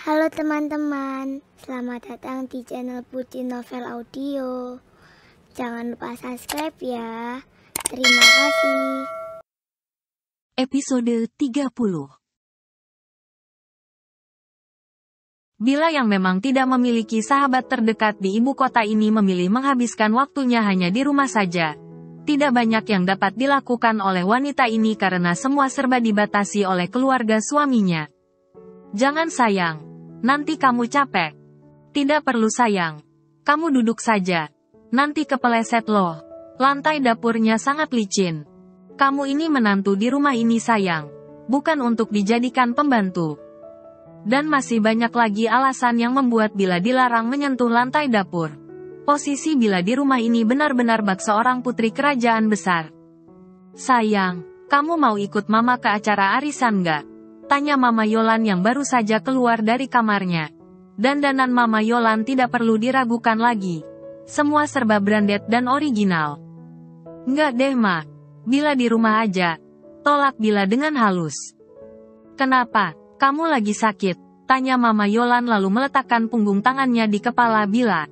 Halo teman-teman, selamat datang di channel Putri Novel Audio. Jangan lupa subscribe ya. Terima kasih. Episode 30. Bila yang memang tidak memiliki sahabat terdekat di ibu kota ini memilih menghabiskan waktunya hanya di rumah saja, tidak banyak yang dapat dilakukan oleh wanita ini karena semua serba dibatasi oleh keluarga suaminya. Jangan sayang, nanti kamu capek. Tidak perlu sayang, kamu duduk saja. Nanti kepeleset loh. Lantai dapurnya sangat licin. Kamu ini menantu di rumah ini sayang, bukan untuk dijadikan pembantu. Dan masih banyak lagi alasan yang membuat Bila dilarang menyentuh lantai dapur. Posisi Bila di rumah ini benar-benar bak seorang putri kerajaan besar. Sayang, kamu mau ikut mama ke acara arisan nggak? Tanya Mama Yolan yang baru saja keluar dari kamarnya. Dandanan Mama Yolan tidak perlu diragukan lagi. Semua serba branded dan original. Nggak deh Ma, Bila di rumah aja. Tolak Bila dengan halus. Kenapa? Kamu lagi sakit? Tanya Mama Yolan lalu meletakkan punggung tangannya di kepala Bila.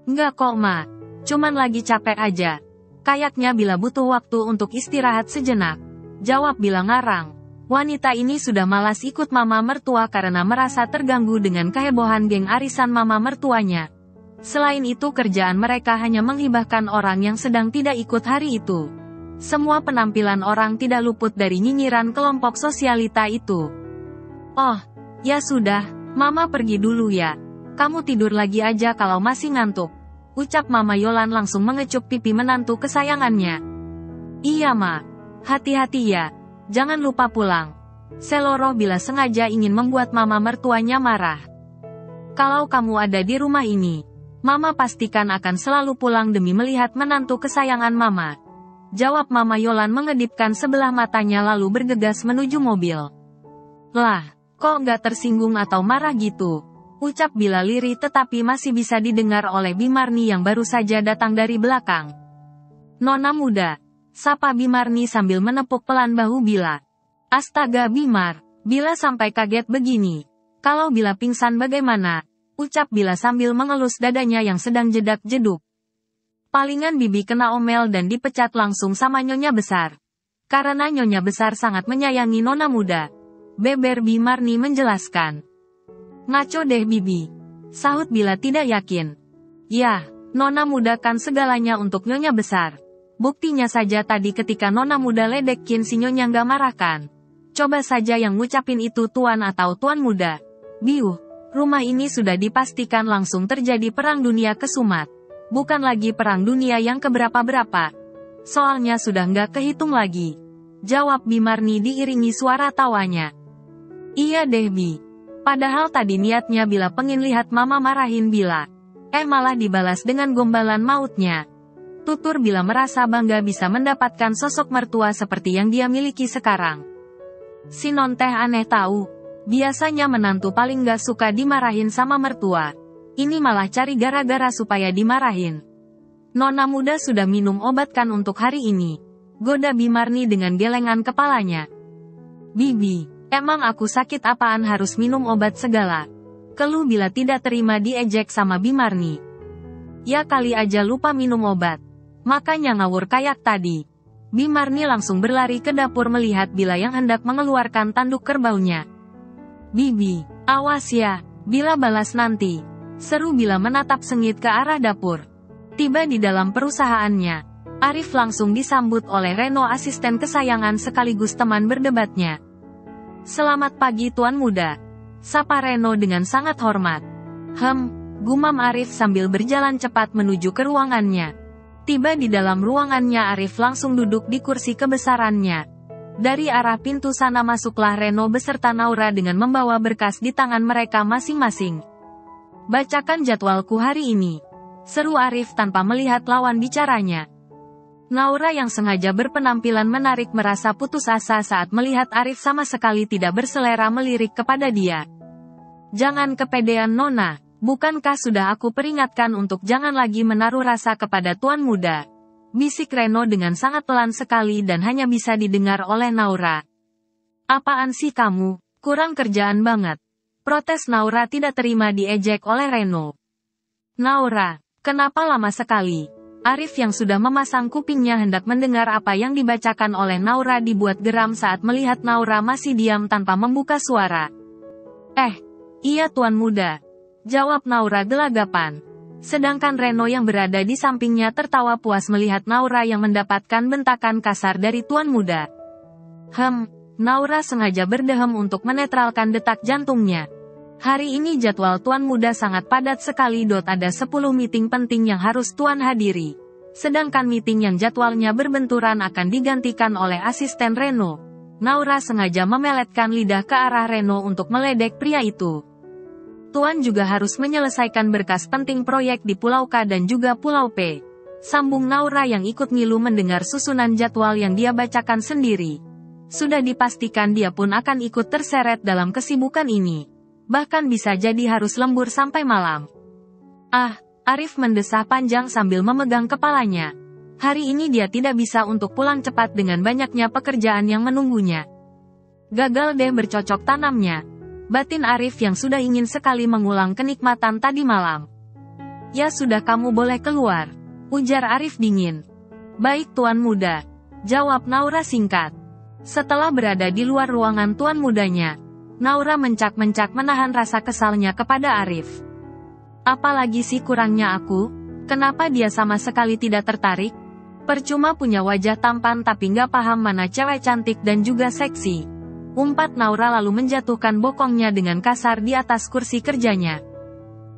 Nggak kok Ma, cuman lagi capek aja. Kayaknya Bila butuh waktu untuk istirahat sejenak. Jawab Bila ngarang. Wanita ini sudah malas ikut mama mertua karena merasa terganggu dengan kehebohan geng arisan mama mertuanya. Selain itu kerjaan mereka hanya menghibahkan orang yang sedang tidak ikut hari itu. Semua penampilan orang tidak luput dari nyinyiran kelompok sosialita itu. Oh, ya sudah, mama pergi dulu ya. Kamu tidur lagi aja kalau masih ngantuk. Ucap Mama Yolan langsung mengecup pipi menantu kesayangannya. Iya Ma, hati-hati ya. Jangan lupa pulang. Seloroh Bila sengaja ingin membuat mama mertuanya marah. Kalau kamu ada di rumah ini, mama pastikan akan selalu pulang demi melihat menantu kesayangan mama. Jawab Mama Yolan mengedipkan sebelah matanya lalu bergegas menuju mobil. Lah, kok nggak tersinggung atau marah gitu? Ucap Bila lirih tetapi masih bisa didengar oleh Bimarni yang baru saja datang dari belakang. Nona muda, sapa Bimarni sambil menepuk pelan bahu Bila. Astaga Bimar, Bila sampai kaget begini. Kalau Bila pingsan bagaimana? Ucap Bila sambil mengelus dadanya yang sedang jedak-jeduk. Palingan bibi kena omel dan dipecat langsung sama nyonya besar. Karena nyonya besar sangat menyayangi nona muda. Beber Bimarni menjelaskan. Ngaco deh bibi. Sahut Bila tidak yakin. Yah, nona muda kan segalanya untuk nyonya besar. Buktinya saja tadi ketika nona muda ledekin si nyonya nggak marah kan. Coba saja yang ngucapin itu tuan atau tuan muda. Biuh, rumah ini sudah dipastikan langsung terjadi perang dunia kesumat. Bukan lagi perang dunia yang keberapa-berapa. Soalnya sudah nggak kehitung lagi. Jawab Bimarni diiringi suara tawanya. Iya deh Bi. Padahal tadi niatnya Bila pengen lihat mama marahin Bila. Malah dibalas dengan gombalan mautnya. Tutur Bila merasa bangga bisa mendapatkan sosok mertua seperti yang dia miliki sekarang. Si non teh aneh tahu. Biasanya menantu paling gak suka dimarahin sama mertua. Ini malah cari gara-gara supaya dimarahin. Nona muda sudah minum obat kan untuk hari ini? Goda Bimarni dengan gelengan kepalanya. Bibi, emang aku sakit apaan harus minum obat segala? Keluh Bila tidak terima diejek sama Bimarni. Ya kali aja lupa minum obat. Makanya ngawur kayak tadi. Bimarni langsung berlari ke dapur melihat Bila yang hendak mengeluarkan tanduk kerbaunya. Bibi, awas ya, Bila balas nanti. Seru Bila menatap sengit ke arah dapur. Tiba di dalam perusahaannya, Arif langsung disambut oleh Reno asisten kesayangan sekaligus teman berdebatnya. Selamat pagi tuan muda. Sapa Reno dengan sangat hormat. Gumam Arif sambil berjalan cepat menuju ke ruangannya. Tiba di dalam ruangannya Arif langsung duduk di kursi kebesarannya. Dari arah pintu sana masuklah Reno beserta Naura dengan membawa berkas di tangan mereka masing-masing. Bacakan jadwalku hari ini. Seru Arif tanpa melihat lawan bicaranya. Naura yang sengaja berpenampilan menarik merasa putus asa saat melihat Arif sama sekali tidak berselera melirik kepada dia. Jangan kepedean Nona. Bukankah sudah aku peringatkan untuk jangan lagi menaruh rasa kepada tuan muda? Bisik Reno dengan sangat pelan sekali dan hanya bisa didengar oleh Naura. Apaan sih kamu? Kurang kerjaan banget. Protes Naura tidak terima diejek oleh Reno. Naura, kenapa lama sekali? Arif yang sudah memasang kupingnya hendak mendengar apa yang dibacakan oleh Naura dibuat geram saat melihat Naura masih diam tanpa membuka suara. Iya tuan muda. Jawab Naura gelagapan. Sedangkan Reno yang berada di sampingnya tertawa puas melihat Naura yang mendapatkan bentakan kasar dari tuan muda. Naura sengaja berdehem untuk menetralkan detak jantungnya. Hari ini jadwal tuan muda sangat padat sekali. Ada 10 meeting penting yang harus tuan hadiri. Sedangkan meeting yang jadwalnya berbenturan akan digantikan oleh asisten Reno. Naura sengaja memeletkan lidah ke arah Reno untuk meledek pria itu. Tuan juga harus menyelesaikan berkas penting proyek di Pulau K dan juga Pulau P. Sambung Naura yang ikut ngilu mendengar susunan jadwal yang dia bacakan sendiri. Sudah dipastikan dia pun akan ikut terseret dalam kesibukan ini. Bahkan bisa jadi harus lembur sampai malam. Arif mendesah panjang sambil memegang kepalanya. Hari ini dia tidak bisa untuk pulang cepat dengan banyaknya pekerjaan yang menunggunya. Gagal deh bercocok tanamnya. Batin Arif yang sudah ingin sekali mengulang kenikmatan tadi malam. Ya sudah, kamu boleh keluar, ujar Arif dingin. Baik tuan muda, jawab Naura singkat. Setelah berada di luar ruangan tuan mudanya, Naura mencak-mencak menahan rasa kesalnya kepada Arif. Apalagi sih kurangnya aku? Kenapa dia sama sekali tidak tertarik? Percuma punya wajah tampan tapi nggak paham mana cewek cantik dan juga seksi. Umpat Naura lalu menjatuhkan bokongnya dengan kasar di atas kursi kerjanya.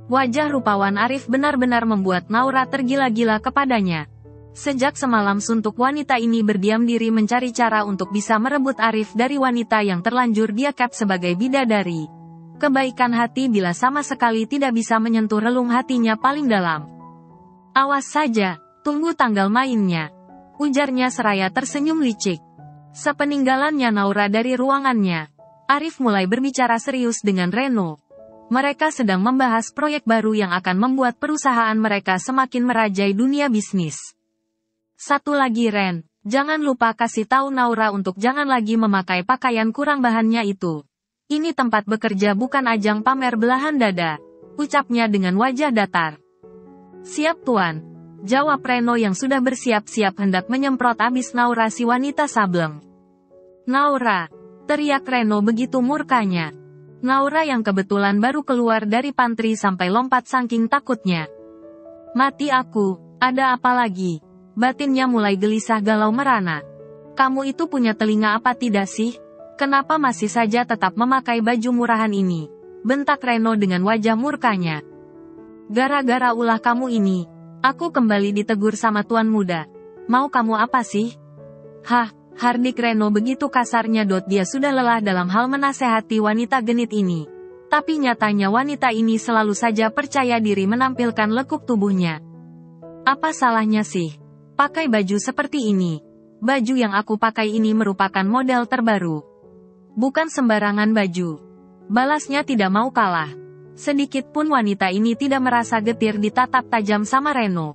Wajah rupawan Arif benar-benar membuat Naura tergila-gila kepadanya. Sejak semalam suntuk wanita ini berdiam diri mencari cara untuk bisa merebut Arif dari wanita yang terlanjur dia cap sebagai bidadari. Kebaikan hati bila sama sekali tidak bisa menyentuh relung hatinya paling dalam. Awas saja, tunggu tanggal mainnya, ujarnya seraya tersenyum licik. Sepeninggalannya Naura dari ruangannya, Arif mulai berbicara serius dengan Reno. Mereka sedang membahas proyek baru yang akan membuat perusahaan mereka semakin merajai dunia bisnis. Satu lagi Ren, jangan lupa kasih tahu Naura untuk jangan lagi memakai pakaian kurang bahannya itu. Ini tempat bekerja bukan ajang pamer belahan dada, ucapnya dengan wajah datar. Siap tuan, jawab Reno yang sudah bersiap-siap hendak menyemprot abis Naura si wanita sableng. Naura, teriak Reno begitu murkanya. Naura yang kebetulan baru keluar dari pantry sampai lompat saking takutnya. Mati aku, ada apa lagi? Batinnya mulai gelisah galau merana. Kamu itu punya telinga apa tidak sih? Kenapa masih saja tetap memakai baju murahan ini? Bentak Reno dengan wajah murkanya. Gara-gara ulah kamu ini, aku kembali ditegur sama tuan muda. Mau kamu apa sih? Hardik Reno begitu kasarnya. Dia sudah lelah dalam hal menasehati wanita genit ini. Tapi nyatanya wanita ini selalu saja percaya diri menampilkan lekuk tubuhnya. Apa salahnya sih? Pakai baju seperti ini. Baju yang aku pakai ini merupakan model terbaru. Bukan sembarangan baju. Balasnya tidak mau kalah. Sedikit pun wanita ini tidak merasa getir ditatap tajam sama Reno.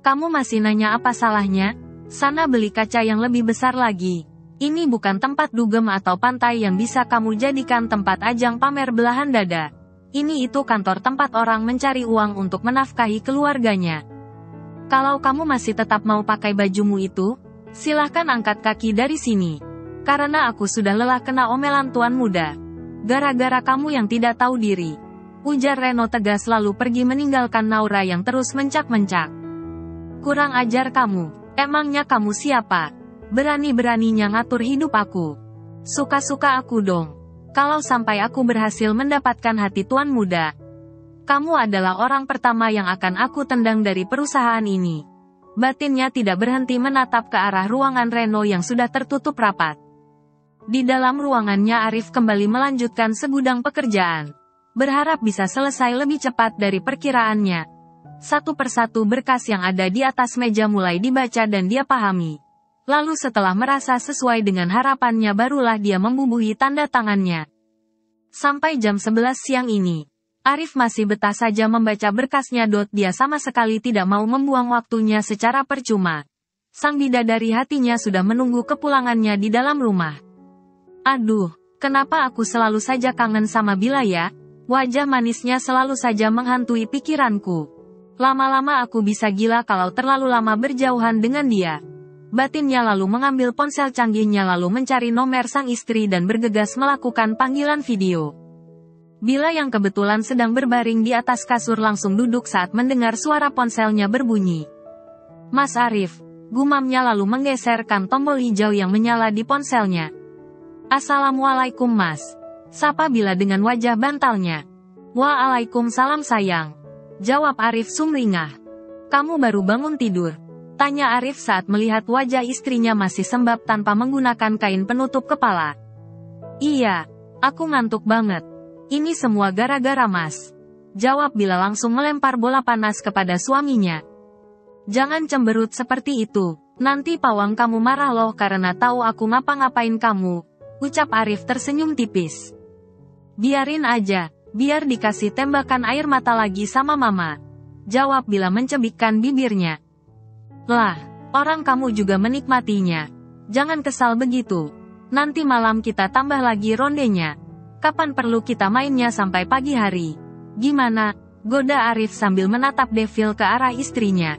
Kamu masih nanya apa salahnya? Sana beli kaca yang lebih besar lagi. Ini bukan tempat dugem atau pantai yang bisa kamu jadikan tempat ajang pamer belahan dada. Ini itu kantor tempat orang mencari uang untuk menafkahi keluarganya. Kalau kamu masih tetap mau pakai bajumu itu, silahkan angkat kaki dari sini. Karena aku sudah lelah kena omelan tuan muda. Gara-gara kamu yang tidak tahu diri, ujar Reno tegas lalu pergi meninggalkan Naura yang terus mencak-mencak. Kurang ajar kamu. Emangnya kamu siapa? Berani-beraninya ngatur hidup aku. Suka-suka aku dong. Kalau sampai aku berhasil mendapatkan hati tuan muda, kamu adalah orang pertama yang akan aku tendang dari perusahaan ini. Batinnya tidak berhenti menatap ke arah ruangan Reno yang sudah tertutup rapat. Di dalam ruangannya Arif kembali melanjutkan segudang pekerjaan. Berharap bisa selesai lebih cepat dari perkiraannya. Satu persatu berkas yang ada di atas meja mulai dibaca dan dia pahami. Lalu setelah merasa sesuai dengan harapannya barulah dia membubuhi tanda tangannya. Sampai jam 11 siang ini, Arif masih betah saja membaca berkasnya. Dia sama sekali tidak mau membuang waktunya secara percuma. Sang bidadari hatinya sudah menunggu kepulangannya di dalam rumah. Aduh, Kenapa aku selalu saja kangen sama Bila ya? Wajah manisnya selalu saja menghantui pikiranku. Lama-lama aku bisa gila kalau terlalu lama berjauhan dengan dia. Batinnya lalu mengambil ponsel canggihnya lalu mencari nomor sang istri dan bergegas melakukan panggilan video. Bila yang kebetulan sedang berbaring di atas kasur langsung duduk saat mendengar suara ponselnya berbunyi. Mas Arif, gumamnya lalu menggeserkan tombol hijau yang menyala di ponselnya. Assalamualaikum mas. Sapa Bila dengan wajah bantalnya. Waalaikumsalam sayang. Jawab Arif sumringah. Kamu baru bangun tidur? Tanya Arif saat melihat wajah istrinya masih sembab tanpa menggunakan kain penutup kepala. Iya, aku ngantuk banget. Ini semua gara-gara mas. Jawab Bila langsung melempar bola panas kepada suaminya. Jangan cemberut seperti itu. Nanti pawang kamu marah loh karena tahu aku ngapa-ngapain kamu. Ucap Arif tersenyum tipis. Biarin aja, biar dikasih tembakan air mata lagi sama mama. Jawab Bila mencebikkan bibirnya. Lah, orang kamu juga menikmatinya. Jangan kesal begitu. Nanti malam kita tambah lagi rondenya. Kapan perlu kita mainnya sampai pagi hari? Gimana? Goda Arif sambil menatap Devil ke arah istrinya.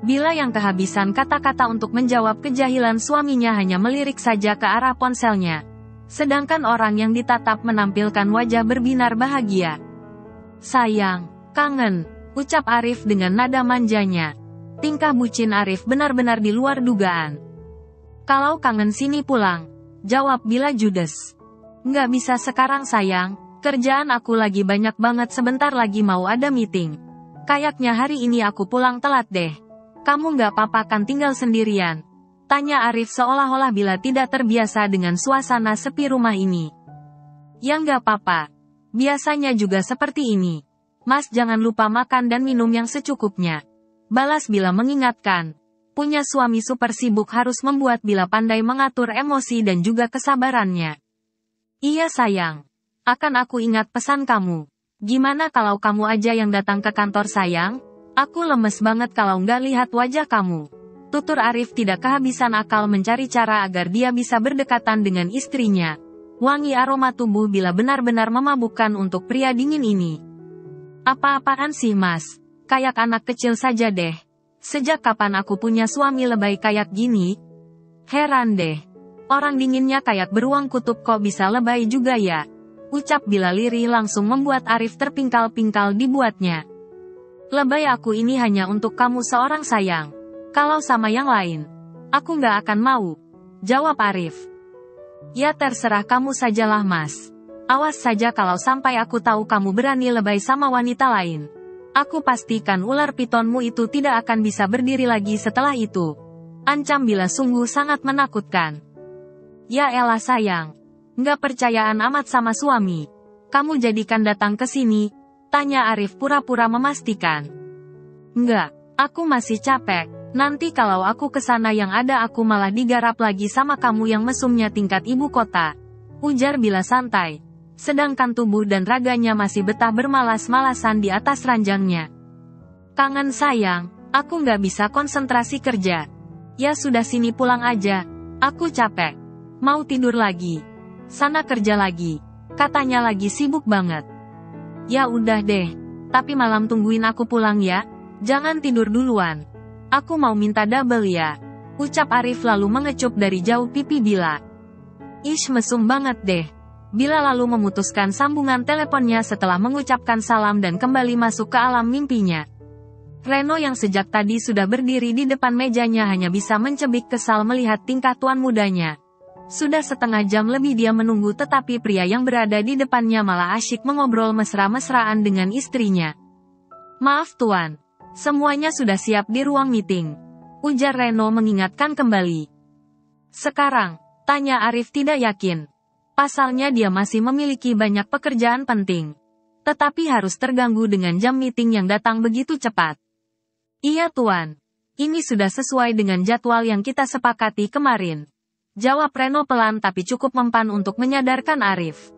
Bila yang kehabisan kata-kata untuk menjawab kejahilan suaminya hanya melirik saja ke arah ponselnya. Sedangkan orang yang ditatap menampilkan wajah berbinar bahagia. Sayang, kangen, ucap Arif dengan nada manjanya. Tingkah bucin Arif benar-benar di luar dugaan. Kalau kangen sini pulang, jawab Bila judes. Nggak bisa sekarang sayang, kerjaan aku lagi banyak banget sebentar lagi mau ada meeting. Kayaknya hari ini aku pulang telat deh. Kamu nggak apa-apa kan tinggal sendirian? Tanya Arif seolah-olah Bila tidak terbiasa dengan suasana sepi rumah ini. Ya nggak apa-apa. Biasanya juga seperti ini. Mas jangan lupa makan dan minum yang secukupnya. Balas Bila mengingatkan. Punya suami super sibuk harus membuat Bila pandai mengatur emosi dan juga kesabarannya. Iya sayang. Akan aku ingat pesan kamu. Gimana kalau kamu aja yang datang ke kantor sayang? Aku lemes banget kalau nggak lihat wajah kamu. Tutur Arif tidak kehabisan akal mencari cara agar dia bisa berdekatan dengan istrinya. Wangi aroma tubuh Bila benar-benar memabukkan untuk pria dingin ini. Apa-apaan sih mas? Kayak anak kecil saja deh. Sejak kapan aku punya suami lebay kayak gini? Heran deh. Orang dinginnya kayak beruang kutub kok bisa lebay juga ya? Ucap Bila lirih langsung membuat Arif terpingkal-pingkal dibuatnya. Lebay aku ini hanya untuk kamu seorang sayang. Kalau sama yang lain, aku nggak akan mau. Jawab Arif. Ya terserah kamu sajalah mas. Awas saja kalau sampai aku tahu kamu berani lebay sama wanita lain. Aku pastikan ular pitonmu itu tidak akan bisa berdiri lagi setelah itu. Ancam Bila sungguh sangat menakutkan. Ya elah sayang. Nggak percayaan amat sama suami. Kamu jadikan datang ke sini. Tanya Arif pura-pura memastikan. Enggak, aku masih capek. Nanti kalau aku kesana yang ada aku malah digarap lagi sama kamu yang mesumnya tingkat ibu kota. Ujar Bila santai. Sedangkan tubuh dan raganya masih betah bermalas-malasan di atas ranjangnya. Kangen sayang, aku nggak bisa konsentrasi kerja. Ya sudah sini pulang aja. Aku capek. Mau tidur lagi. Sana kerja lagi. Katanya lagi sibuk banget. Ya udah deh, tapi malam tungguin aku pulang ya. Jangan tidur duluan. Aku mau minta double ya. Ucap Arif lalu mengecup dari jauh pipi Bila. Ish mesum banget deh. Bila lalu memutuskan sambungan teleponnya setelah mengucapkan salam dan kembali masuk ke alam mimpinya. Reno yang sejak tadi sudah berdiri di depan mejanya hanya bisa mencebik kesal melihat tingkah tuan mudanya. Sudah setengah jam lebih dia menunggu tetapi pria yang berada di depannya malah asyik mengobrol mesra-mesraan dengan istrinya. Maaf tuan, semuanya sudah siap di ruang meeting. Ujar Reno mengingatkan kembali. Sekarang, tanya Arif tidak yakin. Pasalnya dia masih memiliki banyak pekerjaan penting. Tetapi harus terganggu dengan jam meeting yang datang begitu cepat. Iya tuan, ini sudah sesuai dengan jadwal yang kita sepakati kemarin. Jawab Reno pelan tapi cukup mempan untuk menyadarkan Arif.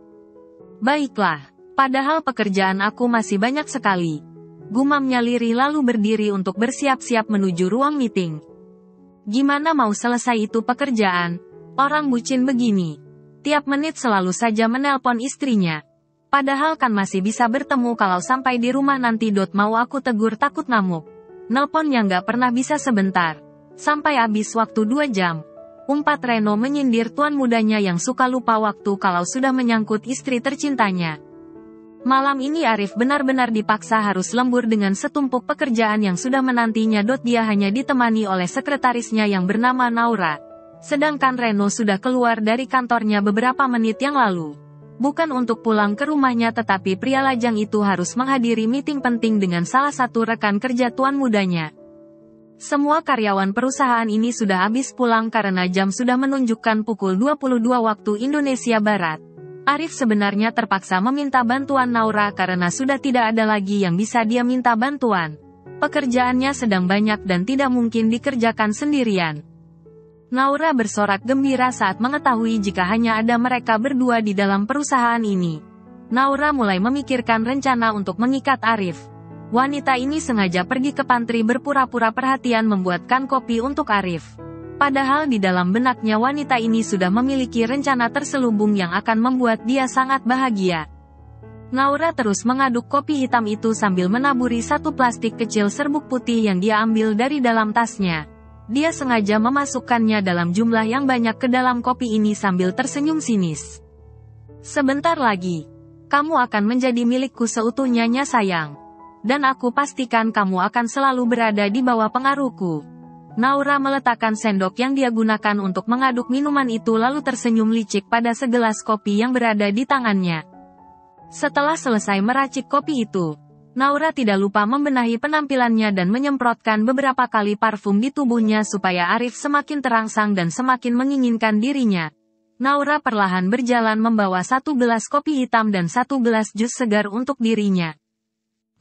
Baiklah, padahal pekerjaan aku masih banyak sekali. Gumamnya lirih lalu berdiri untuk bersiap-siap menuju ruang meeting. Gimana mau selesai itu pekerjaan? Orang bucin begini. Tiap menit selalu saja menelpon istrinya. Padahal kan masih bisa bertemu kalau sampai di rumah nanti. Mau aku tegur takut ngamuk. Nelponnya nggak pernah bisa sebentar. Sampai habis waktu 2 jam. Umpat Reno menyindir tuan mudanya yang suka lupa waktu kalau sudah menyangkut istri tercintanya. Malam ini Arif benar-benar dipaksa harus lembur dengan setumpuk pekerjaan yang sudah menantinya. Dia hanya ditemani oleh sekretarisnya yang bernama Naura. Sedangkan Reno sudah keluar dari kantornya beberapa menit yang lalu. Bukan untuk pulang ke rumahnya, tetapi pria lajang itu harus menghadiri meeting penting dengan salah satu rekan kerja tuan mudanya. Semua karyawan perusahaan ini sudah habis pulang karena jam sudah menunjukkan pukul 22 waktu Indonesia Barat. Arif sebenarnya terpaksa meminta bantuan Naura karena sudah tidak ada lagi yang bisa dia minta bantuan. Pekerjaannya sedang banyak dan tidak mungkin dikerjakan sendirian. Naura bersorak gembira saat mengetahui jika hanya ada mereka berdua di dalam perusahaan ini. Naura mulai memikirkan rencana untuk mengikat Arif. Wanita ini sengaja pergi ke pantry berpura-pura perhatian membuatkan kopi untuk Arif. Padahal di dalam benaknya wanita ini sudah memiliki rencana terselubung yang akan membuat dia sangat bahagia. Naura terus mengaduk kopi hitam itu sambil menaburi satu plastik kecil serbuk putih yang dia ambil dari dalam tasnya. Dia sengaja memasukkannya dalam jumlah yang banyak ke dalam kopi ini sambil tersenyum sinis. Sebentar lagi, kamu akan menjadi milikku seutuhnya, sayang. Dan aku pastikan kamu akan selalu berada di bawah pengaruhku. Naura meletakkan sendok yang dia gunakan untuk mengaduk minuman itu lalu tersenyum licik pada segelas kopi yang berada di tangannya. Setelah selesai meracik kopi itu, Naura tidak lupa membenahi penampilannya dan menyemprotkan beberapa kali parfum di tubuhnya supaya Arif semakin terangsang dan semakin menginginkan dirinya. Naura perlahan berjalan membawa satu gelas kopi hitam dan satu gelas jus segar untuk dirinya.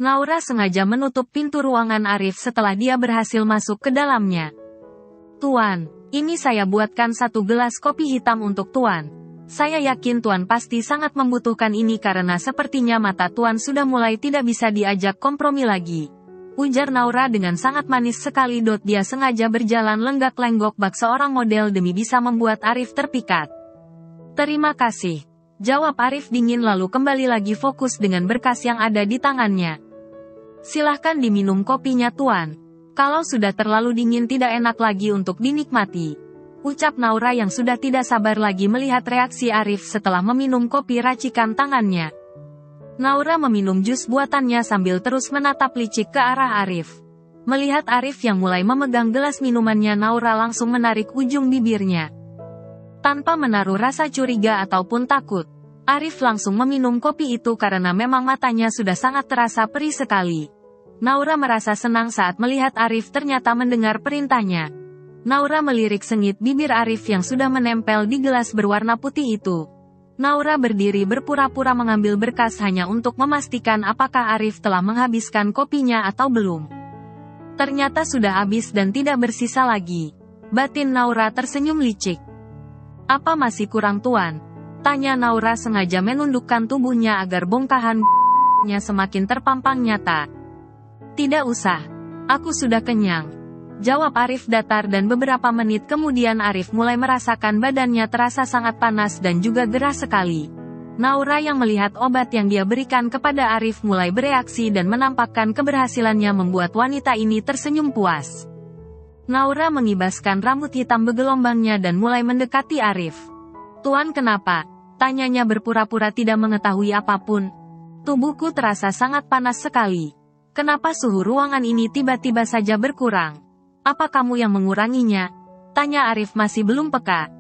Naura sengaja menutup pintu ruangan Arif setelah dia berhasil masuk ke dalamnya. "Tuan, ini saya buatkan satu gelas kopi hitam untuk Tuan. Saya yakin Tuan pasti sangat membutuhkan ini karena sepertinya mata Tuan sudah mulai tidak bisa diajak kompromi lagi," ujar Naura dengan sangat manis sekali. Dia sengaja berjalan lenggak-lenggok bak seorang model demi bisa membuat Arif terpikat. "Terima kasih," jawab Arif dingin lalu kembali lagi fokus dengan berkas yang ada di tangannya. "Silahkan diminum kopinya Tuan. Kalau sudah terlalu dingin tidak enak lagi untuk dinikmati," ucap Naura yang sudah tidak sabar lagi melihat reaksi Arif setelah meminum kopi racikan tangannya. Naura meminum jus buatannya sambil terus menatap licik ke arah Arif. Melihat Arif yang mulai memegang gelas minumannya, Naura langsung menarik ujung bibirnya. Tanpa menaruh rasa curiga ataupun takut, Arif langsung meminum kopi itu karena memang matanya sudah sangat terasa perih sekali. Naura merasa senang saat melihat Arif ternyata mendengar perintahnya. Naura melirik sengit bibir Arif yang sudah menempel di gelas berwarna putih itu. Naura berdiri berpura-pura mengambil berkas hanya untuk memastikan apakah Arif telah menghabiskan kopinya atau belum. Ternyata sudah habis dan tidak bersisa lagi. Batin Naura tersenyum licik. "Apa masih kurang Tuan?" tanya Naura sengaja menundukkan tubuhnya agar bongkahannya semakin terpampang nyata. "Tidak usah. Aku sudah kenyang," jawab Arif datar dan beberapa menit kemudian Arif mulai merasakan badannya terasa sangat panas dan juga gerah sekali. Naura yang melihat obat yang dia berikan kepada Arif mulai bereaksi dan menampakkan keberhasilannya membuat wanita ini tersenyum puas. Naura mengibaskan rambut hitam bergelombangnya dan mulai mendekati Arif. "Tuan kenapa?" tanyanya berpura-pura tidak mengetahui apapun. "Tubuhku terasa sangat panas sekali. Kenapa suhu ruangan ini tiba-tiba saja berkurang? Apa kamu yang menguranginya?" tanya Arif masih belum peka.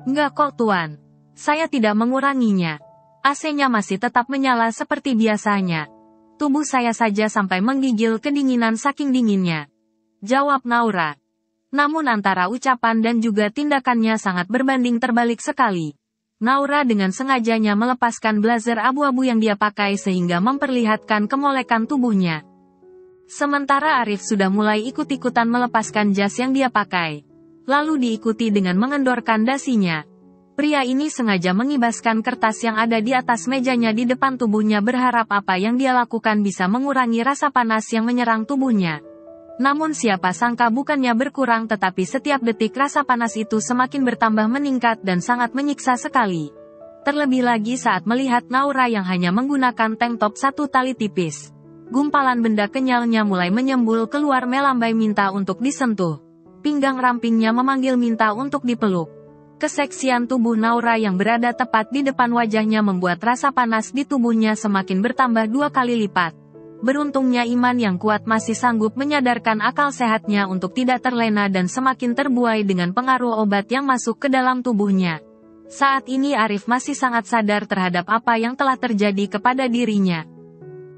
"Enggak kok Tuan. Saya tidak menguranginya. AC-nya masih tetap menyala seperti biasanya. Tubuh saya saja sampai menggigil kedinginan saking dinginnya," jawab Naura. Namun antara ucapan dan juga tindakannya sangat berbanding terbalik sekali. Naura dengan sengajanya melepaskan blazer abu-abu yang dia pakai sehingga memperlihatkan kemolekan tubuhnya. Sementara Arif sudah mulai ikut-ikutan melepaskan jas yang dia pakai. Lalu diikuti dengan mengendorkan dasinya. Pria ini sengaja mengibaskan kertas yang ada di atas mejanya di depan tubuhnya berharap apa yang dia lakukan bisa mengurangi rasa panas yang menyerang tubuhnya. Namun siapa sangka bukannya berkurang tetapi setiap detik rasa panas itu semakin bertambah meningkat dan sangat menyiksa sekali. Terlebih lagi saat melihat Naura yang hanya menggunakan tank top satu tali tipis. Gumpalan benda kenyalnya mulai menyembul keluar melambai minta untuk disentuh. Pinggang rampingnya memanggil minta untuk dipeluk. Keseksian tubuh Naura yang berada tepat di depan wajahnya membuat rasa panas di tubuhnya semakin bertambah 2 kali lipat. Beruntungnya iman yang kuat masih sanggup menyadarkan akal sehatnya untuk tidak terlena dan semakin terbuai dengan pengaruh obat yang masuk ke dalam tubuhnya. Saat ini Arif masih sangat sadar terhadap apa yang telah terjadi kepada dirinya.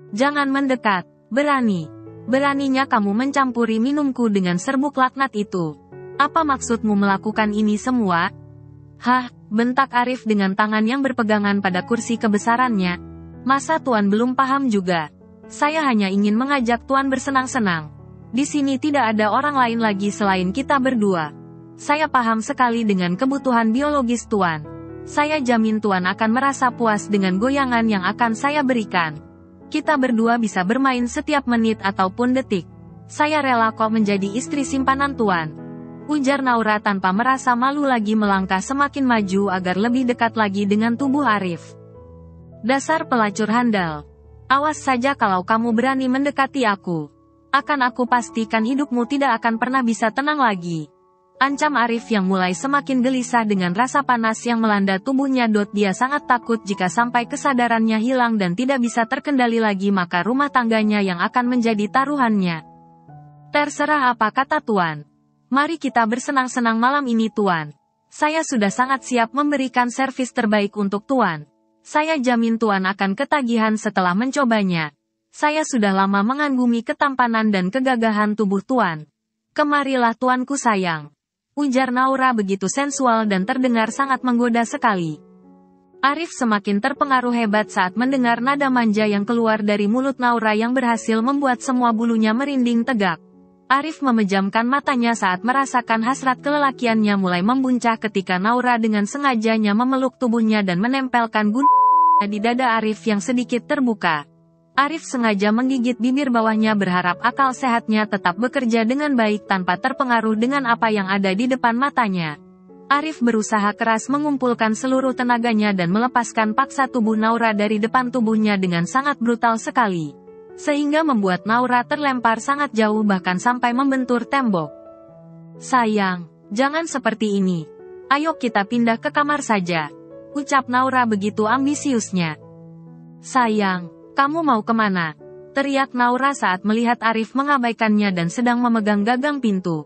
Jangan mendekat, berani. Beraninya kamu mencampuri minumku dengan serbuk laknat itu. Apa maksudmu melakukan ini semua? Hah, bentak Arif dengan tangan yang berpegangan pada kursi kebesarannya. Masa Tuan belum paham juga? Saya hanya ingin mengajak Tuan bersenang-senang. Di sini tidak ada orang lain lagi selain kita berdua. Saya paham sekali dengan kebutuhan biologis Tuan. Saya jamin Tuan akan merasa puas dengan goyangan yang akan saya berikan. Kita berdua bisa bermain setiap menit ataupun detik. Saya rela kok menjadi istri simpanan Tuan. Ujar Naura tanpa merasa malu lagi melangkah semakin maju agar lebih dekat lagi dengan tubuh Arif. Dasar pelacur handal. Awas saja kalau kamu berani mendekati aku. Akan aku pastikan hidupmu tidak akan pernah bisa tenang lagi. Ancam Arif yang mulai semakin gelisah dengan rasa panas yang melanda tubuhnya. Dia sangat takut jika sampai kesadarannya hilang dan tidak bisa terkendali lagi maka rumah tangganya yang akan menjadi taruhannya. Terserah apa kata Tuan. Mari kita bersenang-senang malam ini Tuan. Saya sudah sangat siap memberikan servis terbaik untuk Tuan. Saya jamin Tuan akan ketagihan setelah mencobanya. Saya sudah lama mengagumi ketampanan dan kegagahan tubuh Tuan. Kemarilah Tuanku sayang. Ujar Naura begitu sensual dan terdengar sangat menggoda sekali. Arif semakin terpengaruh hebat saat mendengar nada manja yang keluar dari mulut Naura yang berhasil membuat semua bulunya merinding tegak. Arif memejamkan matanya saat merasakan hasrat kelelakiannya mulai membuncah ketika Naura dengan sengajanya memeluk tubuhnya dan menempelkan gunanya di dada Arif yang sedikit terbuka. Arif sengaja menggigit bibir bawahnya berharap akal sehatnya tetap bekerja dengan baik tanpa terpengaruh dengan apa yang ada di depan matanya. Arif berusaha keras mengumpulkan seluruh tenaganya dan melepaskan paksa tubuh Naura dari depan tubuhnya dengan sangat brutal sekali. Sehingga membuat Naura terlempar sangat jauh bahkan sampai membentur tembok. Sayang, jangan seperti ini. Ayo kita pindah ke kamar saja. Ucap Naura begitu ambisiusnya. Sayang, kamu mau kemana? Teriak Naura saat melihat Arif mengabaikannya dan sedang memegang gagang pintu.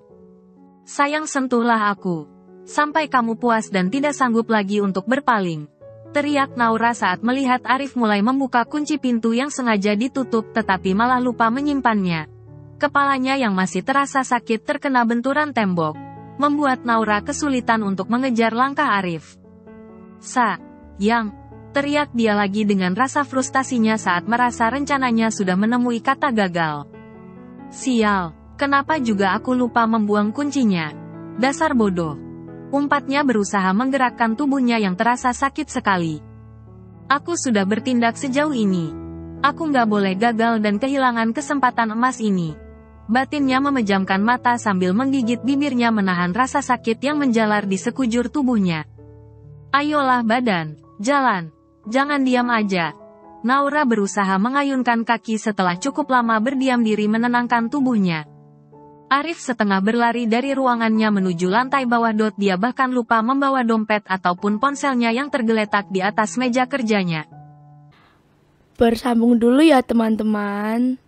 Sayang sentuhlah aku. Sampai kamu puas dan tidak sanggup lagi untuk berpaling. Teriak Naura saat melihat Arif mulai membuka kunci pintu yang sengaja ditutup tetapi malah lupa menyimpannya. Kepalanya yang masih terasa sakit terkena benturan tembok, membuat Naura kesulitan untuk mengejar langkah Arif. Yang, teriak dia lagi dengan rasa frustasinya saat merasa rencananya sudah menemui kata gagal. Sial, kenapa juga aku lupa membuang kuncinya? Dasar bodoh. Umpatnya berusaha menggerakkan tubuhnya yang terasa sakit sekali. Aku sudah bertindak sejauh ini. Aku nggak boleh gagal dan kehilangan kesempatan emas ini. Batinnya memejamkan mata sambil menggigit bibirnya menahan rasa sakit yang menjalar di sekujur tubuhnya. Ayolah badan, jalan. Jangan diam aja. Naura berusaha mengayunkan kaki setelah cukup lama berdiam diri menenangkan tubuhnya. Arif setengah berlari dari ruangannya menuju lantai bawah. Dia bahkan lupa membawa dompet ataupun ponselnya yang tergeletak di atas meja kerjanya. Bersambung dulu ya teman-teman.